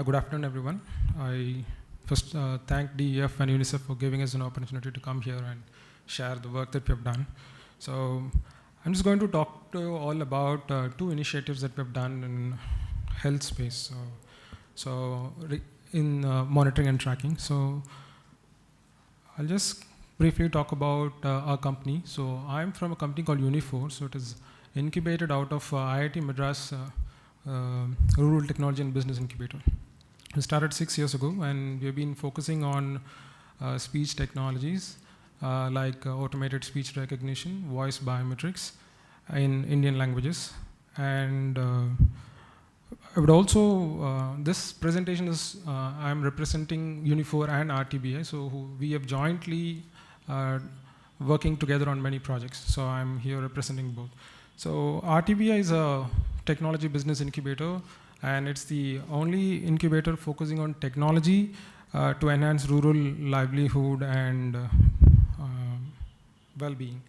Good afternoon, everyone. I first thank DEF and UNICEF for giving us an opportunity to come here and share the work that we have done. So I'm just going to talk to you all about two initiatives that we have done in health space. In monitoring and tracking. So I'll just briefly talk about our company. So I'm from a company called Unifor. So it is incubated out of IIT Madras Rural Technology and Business Incubator. We started 6 years ago, and we've been focusing on speech technologies like automated speech recognition, voice biometrics in Indian languages. And I would also, this presentation is, I'm representing Unifor and RTBI, so we have jointly working together on many projects. So I'm here representing both. So RTBI is a technology business incubator, and it's the only incubator focusing on technology to enhance rural livelihood and well-being.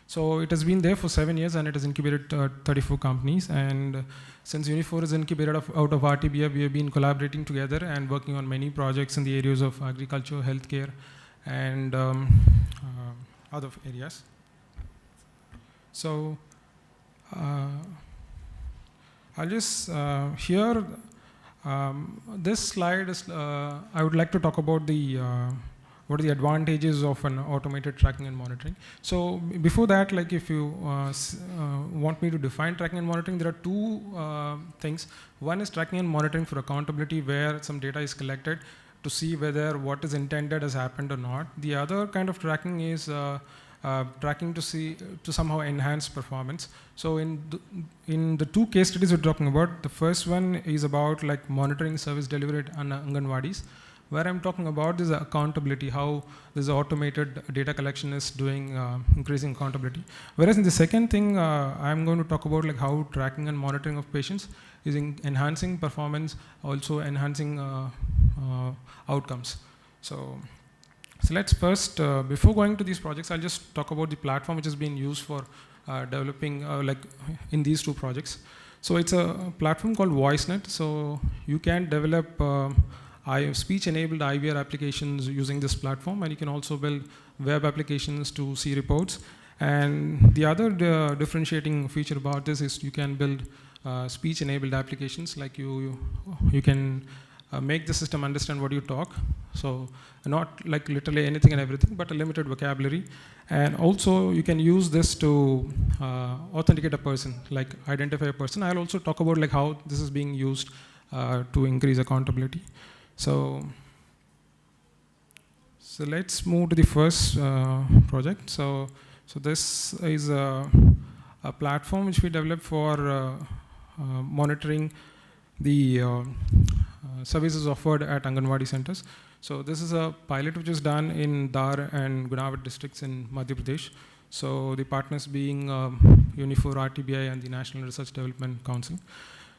So it has been there for 7 years, and it has incubated 34 companies. And since Unifor is incubated out of RTBI, we have been collaborating together and working on many projects in the areas of agriculture, healthcare, and other areas. So I'll just here. This slide is. I would like to talk about the what are the advantages of an automated tracking and monitoring. So before that, like if you want me to define tracking and monitoring, there are two things. One is tracking and monitoring for accountability, where some data is collected to see whether what is intended has happened or not. The other kind of tracking is tracking to somehow enhance performance. So in the two case studies we're talking about, the first one is about like monitoring service delivery at Anganwadis, where I'm talking about this accountability, how this automated data collection is doing increasing accountability. Whereas in the second thing, I'm going to talk about like how tracking and monitoring of patients is enhancing performance, also enhancing outcomes. So let's first, before going to these projects, I'll just talk about the platform which is being used for developing like in these two projects. So it's a platform called VoiceNet. So you can develop speech-enabled IVR applications using this platform, and you can also build web applications to see reports. And the other differentiating feature about this is you can build speech-enabled applications, like you can make the system understand what you talk. So not like literally anything and everything, but a limited vocabulary. And also you can use this to authenticate a person, like identify a person. I'll also talk about like how this is being used to increase accountability. So let's move to the first project. So this is a platform which we developed for monitoring the services offered at Anganwadi centers. So this is a pilot which is done in Dar and Gunawat districts in Madhya Pradesh. So the partners being Unifor, RTBI, and the National Research Development Council.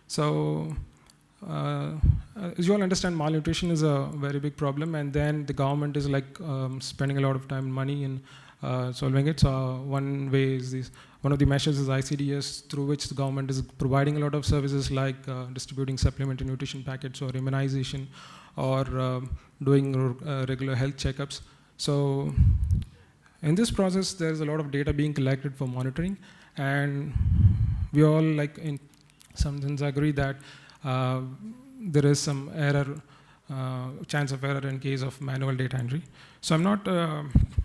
So as you all understand, malnutrition is a very big problem, and then the government is like spending a lot of time and money in solving it. So one way is this. One of the measures is ICDS, through which the government is providing a lot of services like distributing supplementary nutrition packets or immunization, or doing regular health checkups. So in this process, there's a lot of data being collected for monitoring, and we all like in some sense agree that there is some error, chance of error in case of manual data entry. So I'm not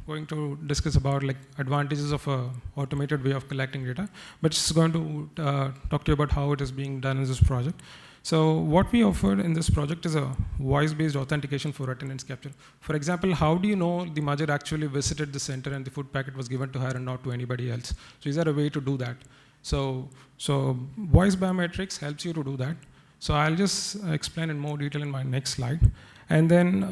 going to discuss about like advantages of a automated way of collecting data, but just going to talk to you about how it is being done in this project. So what we offered in this project is a voice-based authentication for attendance capture. For example, how do you know the mother actually visited the center and the food packet was given to her and not to anybody else? So is there a way to do that? So voice biometrics helps you to do that. So I'll just explain in more detail in my next slide. And then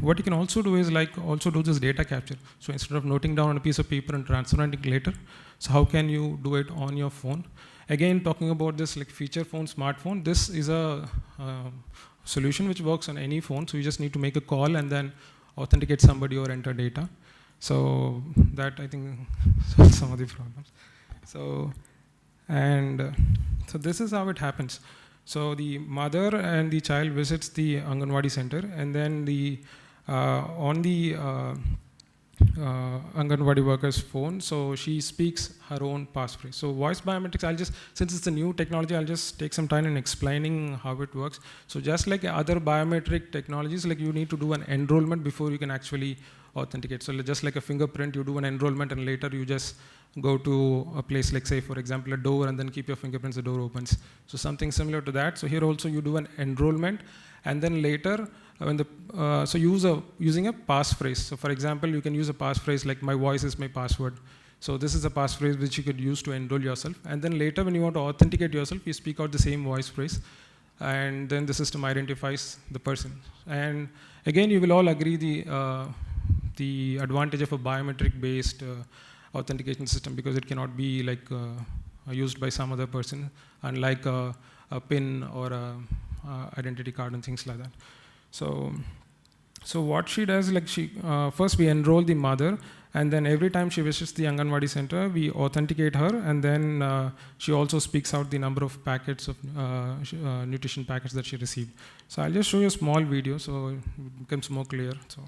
what you can also do is like also do this data capture. So instead of noting down on a piece of paper and transferring it later, so how can you do it on your phone? Again, talking about this like feature phone, smartphone, this is a solution which works on any phone. So you just need to make a call and then authenticate somebody or enter data. So that I think solves some of the problems. So this is how it happens. So the mother and the child visits the Anganwadi center, and then on the Anganwadi worker's phone, so she speaks her own passphrase. So voice biometrics, since it's a new technology, I'll just take some time in explaining how it works. So just like other biometric technologies, like you need to do an enrollment before you can actually authenticate. So just like a fingerprint, you do an enrollment and later you just go to a place like, say, for example, a door, and then keep your fingerprints, the door opens. So something similar to that. So here also you do an enrollment, and then later, using a passphrase. So for example, you can use a passphrase like my voice is my password. So this is a passphrase which you could use to enroll yourself. And then later when you want to authenticate yourself, you speak out the same voice phrase, and then the system identifies the person. And again, you will all agree the advantage of a biometric-based authentication system, because it cannot be like used by some other person, unlike a PIN or a identity card and things like that. So what she does, like first we enroll the mother, and then every time she visits the Anganwadi center, we authenticate her, and then she also speaks out the number of packets of nutrition packets that she received. So I'll just show you a small video so it becomes more clear. So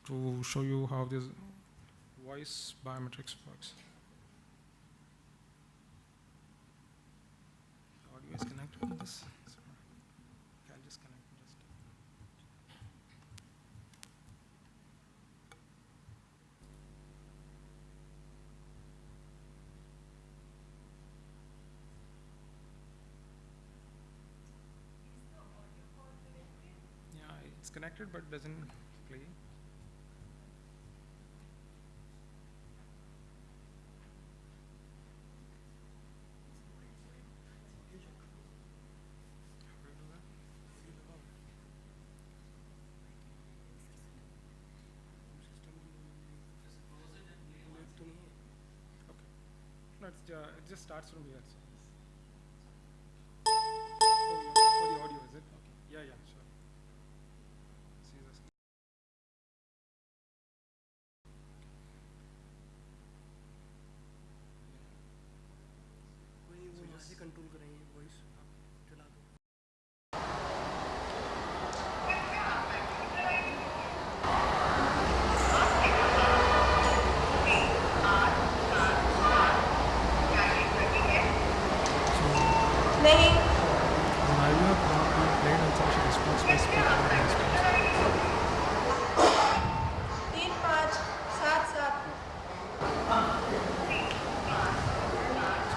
to show you how this voice biometrics works. Audio is connected with this. Okay, I'll just connect just. Yeah, it's connected but doesn't play. No, it just starts from here. So. Oh, the audio, is it? Okay. Yeah, sure. See this. Control करेंगे voice चला दो. नहीं.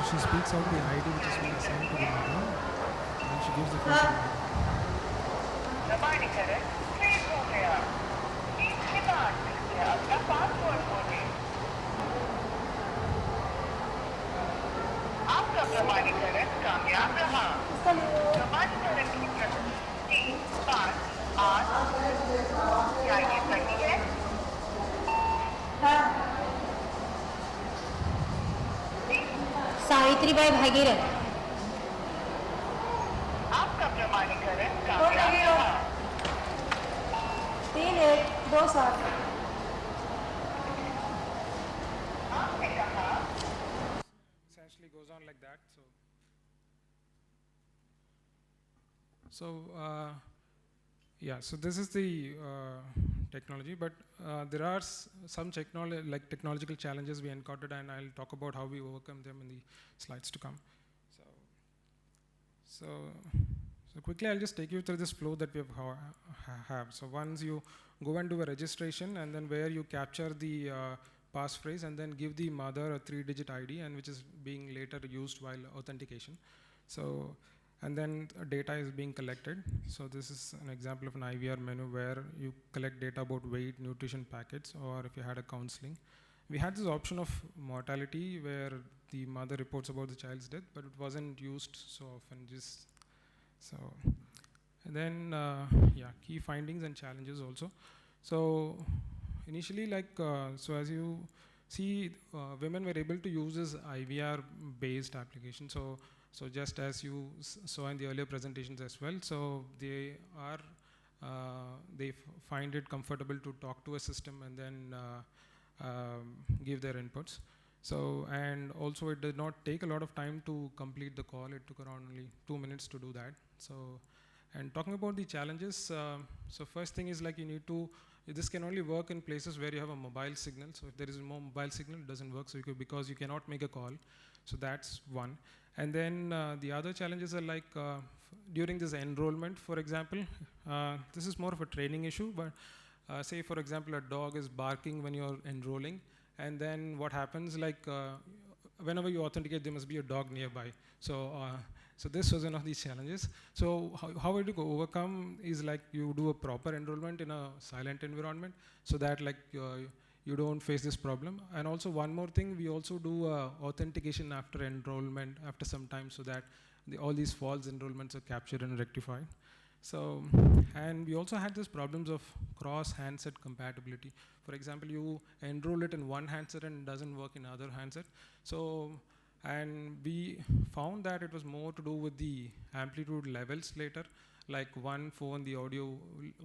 She speaks out the ID which is being assigned to the mother, and she gives the phone to the mother. आपका प्रमाणीकरण कामयाब रहा. प्रमाणीकरण की प्रक्रिया 3, 5, 8. क्या ये सही है? सावित्रीबाई भागीरथ. आपका प्रमाणीकरण कामयाब रहा. 3-1-2-7. आपने कहा. Essentially goes on like that. So this is the technology, but there are some technological challenges we encountered, and I'll talk about how we overcome them in the slides to come. So quickly, I'll just take you through this flow that we have. So once you go and do a registration, and then where you capture the passphrase, and then give the mother a 3-digit ID, and which is being later used while authentication. So, and then data is being collected. So this is an example of an IVR menu where you collect data about weight, nutrition packets, or if you had a counseling. We had this option of mortality where the mother reports about the child's death, but it wasn't used so often. And then key findings and challenges also. So initially, as you see, women were able to use this IVR-based application. So just as you saw in the earlier presentations as well, so they find it comfortable to talk to a system and then give their inputs. So, and also it did not take a lot of time to complete the call. It took around only 2 minutes to do that. So, and talking about the challenges, so first thing is like you need to, this can only work in places where you have a mobile signal. So if there is no mobile signal, it doesn't work. So because you cannot make a call. So that's one. And then the other challenges are like during this enrollment, for example, this is more of a training issue, but say for example, a dog is barking when you're enrolling, and then what happens, like whenever you authenticate, there must be a dog nearby. So, so this was one of these challenges. So how would you overcome is like you do a proper enrollment in a silent environment, so that like you don't face this problem. And also one more thing, we also do authentication after enrollment after some time, so that all these false enrollments are captured and rectified. So, and we also had these problems of cross handset compatibility. For example, you enroll it in one handset and it doesn't work in other handset. So, and we found that it was more to do with the amplitude levels later. Like one phone, the audio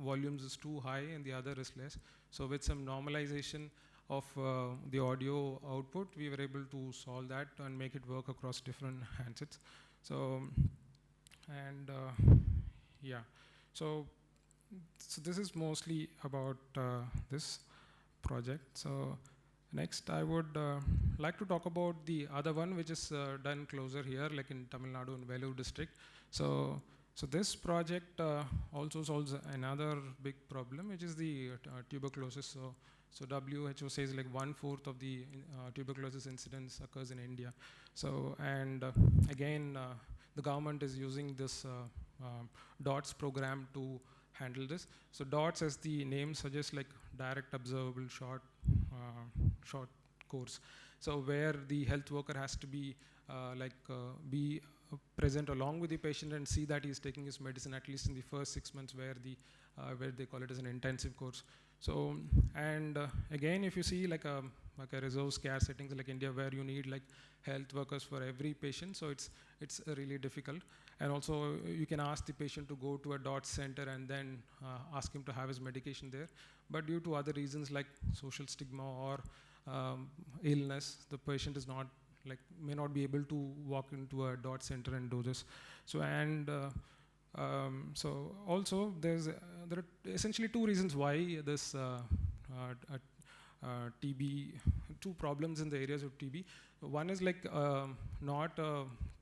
volumes is too high and the other is less. So with some normalization of the audio output, we were able to solve that and make it work across different handsets. So, and yeah, so this is mostly about this project. So next I would like to talk about the other one, which is done closer here, like in Tamil Nadu in Vellore district. So this project also solves another big problem, which is the tuberculosis. So WHO says like 1/4 of the tuberculosis incidence occurs in India. So, and again, the government is using this DOTS program to handle this. So DOTS, as the name suggests, like direct observable short course. So where the health worker has to be be present along with the patient and see that he is taking his medicine at least in the first 6 months, where they call it as an intensive course. So, and again, if you see like a reserve care settings like India, where you need like health workers for every patient, so it's really difficult. And also you can ask the patient to go to a DOTS center and then ask him to have his medication there. But due to other reasons like social stigma or illness, the patient is not may not be able to walk into a DOTS center and do this. So, and so also there are essentially two reasons why this TB, two problems in the areas of TB. One is like not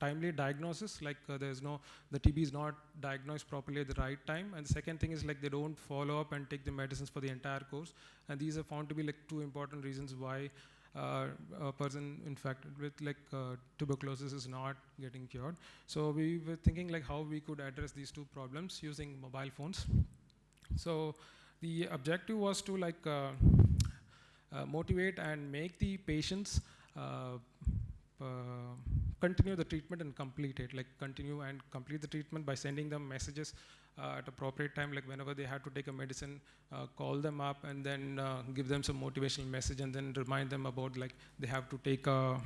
timely diagnosis, like the TB is not diagnosed properly at the right time. And the second thing is like they don't follow up and take the medicines for the entire course. And these are found to be like two important reasons why a person infected with tuberculosis is not getting cured. So we were thinking like how we could address these two problems using mobile phones. So the objective was to motivate and make the patients continue the treatment and complete it, continue and complete the treatment by sending them messages at appropriate time, like whenever they have to take a medicine, call them up and then give them some motivational message and then remind them about they have to take a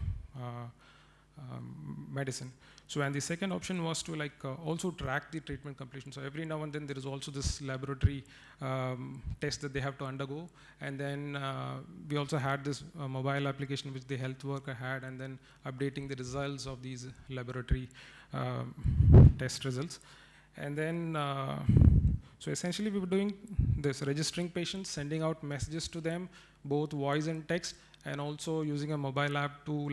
medicine. So, and the second option was to also track the treatment completion. So every now and then there is also this laboratory test that they have to undergo. And then we also had this mobile application which the health worker had, and then updating the results of these laboratory test results. And then, so essentially we were doing this, registering patients, sending out messages to them, both voice and text, and also using a mobile app to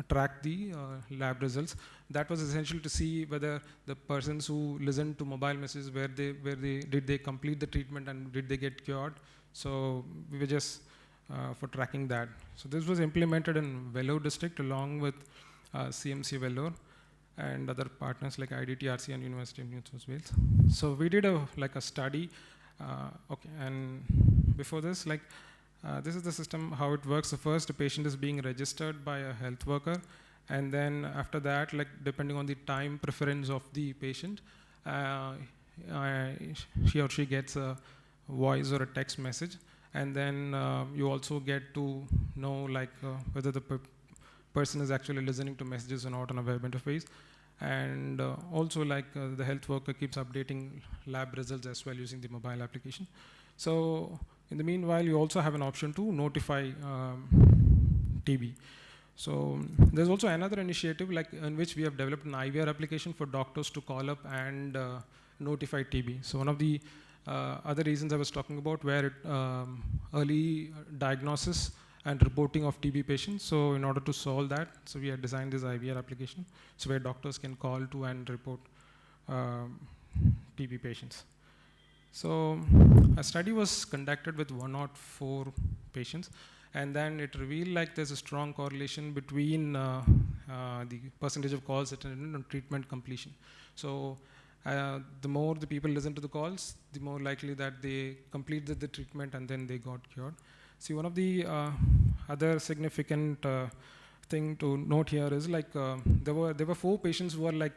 track the lab results. That was essential to see whether the persons who listened to mobile messages, did they complete the treatment and did they get cured. So we were just for tracking that. So this was implemented in Vellore district along with CMC Vellore and other partners like IDTRC and University of New South Wales. So we did a study. Okay, and before this, this is the system, how it works. So first, the patient is being registered by a health worker, and then after that, depending on the time preference of the patient, he or she gets a voice or a text message, and then you also get to know whether the person is actually listening to messages or not on a web interface. And also the health worker keeps updating lab results as well using the mobile application. So in the meanwhile, you also have an option to notify TB. So there's also another initiative like in which we have developed an IVR application for doctors to call up and notify TB. So one of the other reasons I was talking about where early diagnosis and reporting of TB patients. So in order to solve that, so we have designed this IVR application, so where doctors can call to and report TB patients. So a study was conducted with 104 patients, and then it revealed like there's a strong correlation between the percentage of calls attended and treatment completion. So the more the people listen to the calls, the more likely that they completed the treatment and then they got cured. See, one of the other significant thing to note here is like there were 4 patients who were like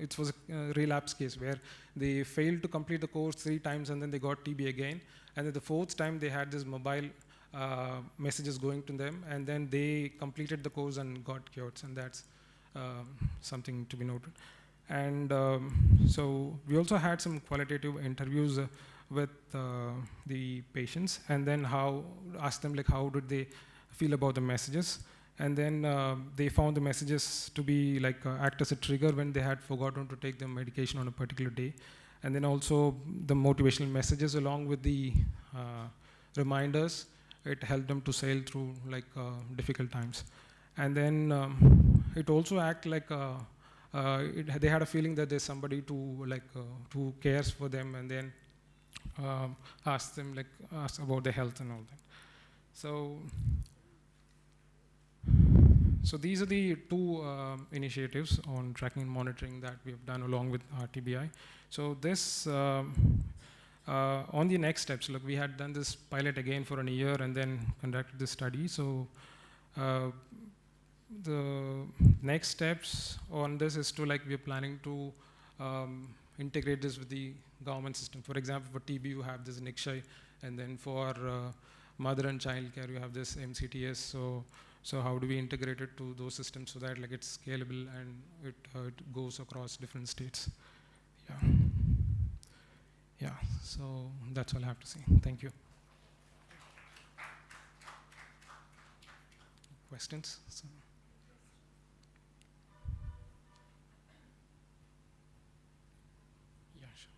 it was a relapse case where they failed to complete the course 3 times and then they got TB again, and then the 4th time they had this mobile messages going to them, and then they completed the course and got cured, and that's something to be noted. And so we also had some qualitative interviews with the patients, and then asked them like how did they feel about the messages, and then they found the messages to be like act as a trigger when they had forgotten to take the medication on a particular day, and then also the motivational messages along with the reminders, it helped them to sail through like difficult times. And then it also act like they had a feeling that there's somebody to like who cares for them, and then ask about their health and all that. So these are the 2 initiatives on tracking and monitoring that we have done along with RTBI. So this on the next steps, look, we had done this pilot again for a year and then conducted this study. So the next steps on this is to like we're planning to integrate this with the government system. For example, for TB you have this NICSHI, and then for mother and child care you have this MCTS. So how do we integrate it to those systems so that like it's scalable and it goes across different states? Yeah, so that's all I have to say. Thank you. Questions? So. Yeah, sure.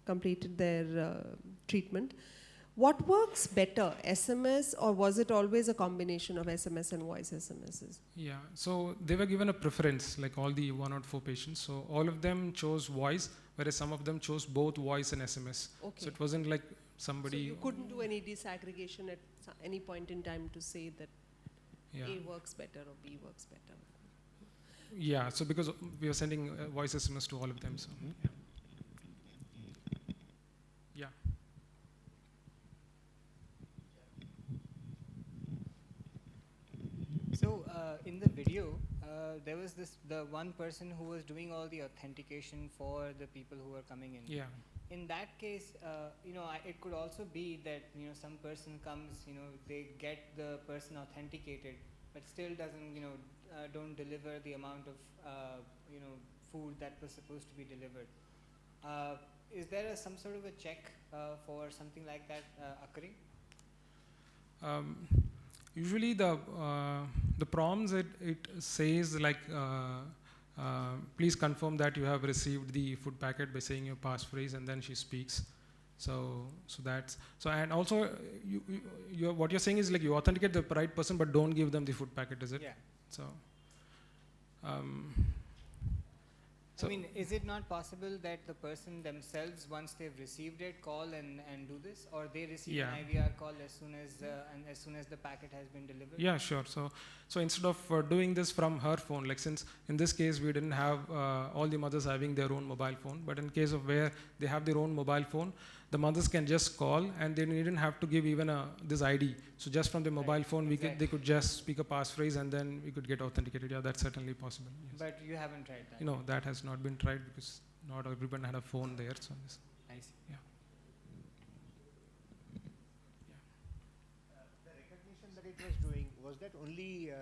Completed their treatment. What works better, SMS, or was it always a combination of SMS and voice SMSs? Yeah, so they were given a preference, like all the 104 patients. So all of them chose voice, whereas some of them chose both voice and SMS. Okay. So it wasn't like somebody. So you couldn't do any disaggregation at any point in time to say that A works better or B works better. Yeah, so because we were sending voice SMS to all of them. So yeah. So in the video, there was the one person who was doing all the authentication for the people who were coming in. Yeah. In that case, it could also be that some person comes, they get the person authenticated, but still doesn't, don't deliver the amount of, food that was supposed to be delivered. Is there some sort of a check for something like that occurring? Usually the prompts it says like please confirm that you have received the food packet by saying your passphrase, and then she speaks. So that's and also what you're saying is like you authenticate the right person but don't give them the food packet, is it? Yeah. So I mean, is it not possible that the person themselves, once they've received it, call and do this, or they receive an IVR call as soon as the packet has been delivered? Yeah, sure. So instead of doing this from her phone, like since in this case we didn't have all the mothers having their own mobile phone, but in case of where they have their own mobile phone, the mothers can just call and they didn't have to give even this ID. So just from the mobile phone, they could just speak a passphrase and then we could get authenticated. Yeah, that's certainly possible. Yes. But you haven't tried that? No, that has not been tried because not everyone had a phone there. So this. I see. Yeah. that it was doing, was that only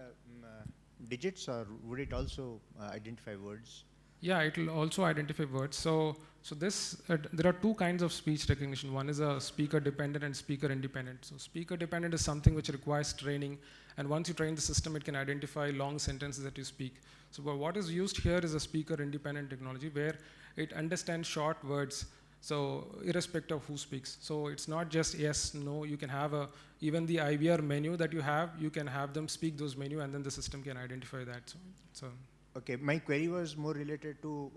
digits, or would it also identify words? Yeah, it will also identify words. So there are two kinds of speech recognition. One is a speaker dependent and speaker independent. So speaker dependent is something which requires training, and once you train the system, it can identify long sentences that you speak. So what is used here is a speaker independent technology where it understands short words. So irrespective of who speaks. So it's not just yes, no. You can have even the IVR menu that you have. You can have them speak those menu, and then the system can identify that. So. Okay, my query was more related to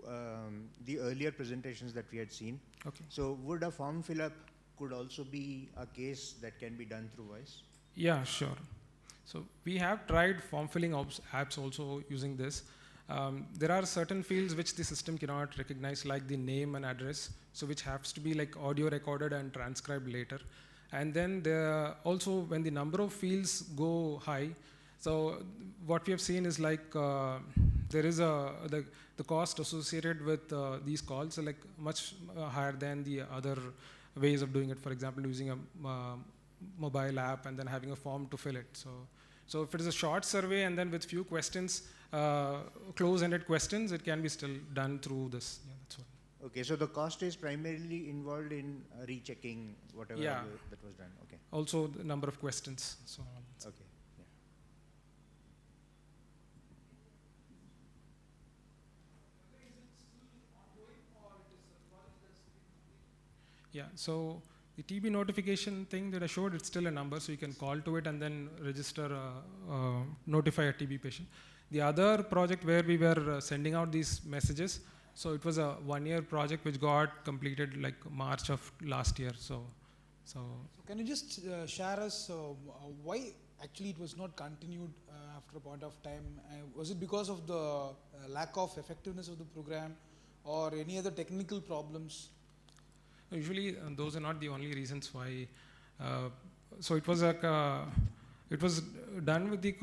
the earlier presentations that we had seen. Okay. So would a form fill-up could also be a case that can be done through voice? Yeah, sure. So we have tried form filling apps also using this. There are certain fields which the system cannot recognize, like the name and address, so which has to be like audio recorded and transcribed later. And then also when the number of fields go high, so what we have seen is like there is the cost associated with these calls are like much higher than the other ways of doing it. For example, using a mobile app and then having a form to fill it. So if it is a short survey and then with few questions, close-ended questions, it can be still done through this. Yeah, that's what. Okay, so the cost is primarily involved in rechecking whatever that was done. Okay. Also the number of questions. So Okay. yeah, so the TB notification thing that I showed, it's still a number, so you can call to it and then register, notify a TB patient. The other project where we were sending out these messages, so it was a one-year project which got completed like March of last year. So can you just share us why actually it was not continued after a point of time? Was it because of the lack of effectiveness of the program or any other technical problems? usually those are not the only reasons why. So it was it was done with the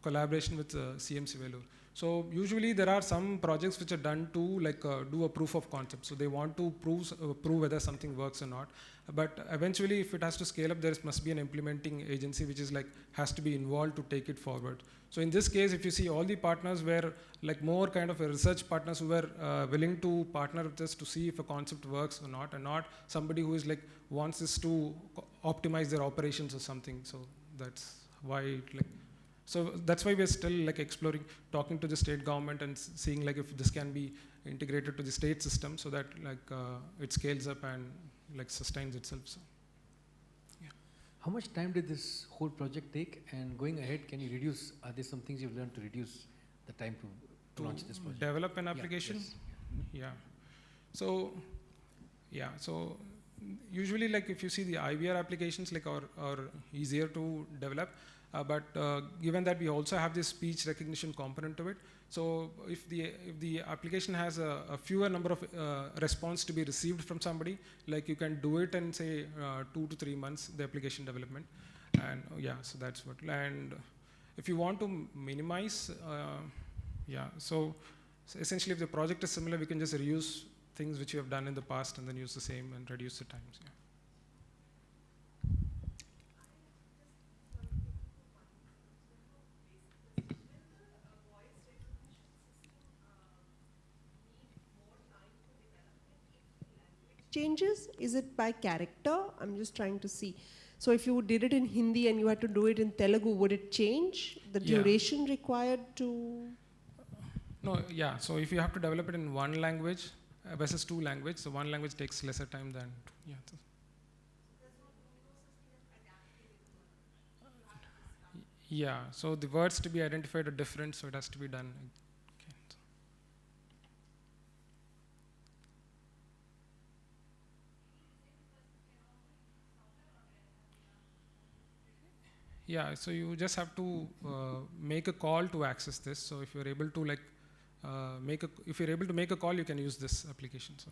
collaboration with CMC Vellore. So usually there are some projects which are done to like do a proof of concept. So they want to prove whether something works or not. But eventually, if it has to scale up, there must be an implementing agency which is like has to be involved to take it forward. So in this case, if you see all the partners were like more kind of a research partners who were willing to partner with us to see if a concept works or not, and not somebody who is like wants us to optimize their operations or something. So that's why it like. So that's why we're still like exploring, talking to the state government and seeing like if this can be integrated to the state system so that like it scales up and like sustains itself. So, yeah. How much time did this whole project take? And going ahead, can you reduce? Are there some things you've learned to reduce the time to launch this project? Develop an application. Yeah. So, yeah. So usually, like if you see the IVR applications, like are easier to develop. But given that we also have this speech recognition component to it, so if the application has a fewer number of response to be received from somebody, like you can do it in say 2 to 3 months, the application development, and yeah, so that's what. And if you want to minimize, so essentially if the project is similar, we can just reuse things which you have done in the past and then use the same and reduce the times. Yeah. Changes? Is it by character? I'm just trying to see. So if you did it in Hindi and you had to do it in Telugu, would it change the duration required to? No, yeah. So if you have to develop it in one language versus 2 languages, so one language takes lesser time than 2. Yeah. Yeah. So the words to be identified are different, so it has to be done. Yeah, so you just have to make a call to access this. So if you're able to like if you're able to make a call, you can use this application. So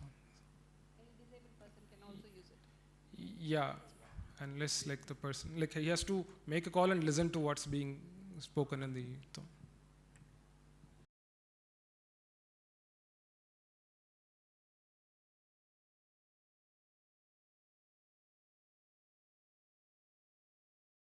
Any disabled person can also use it. yeah, unless like the person like he has to make a call and listen to what's being spoken in the.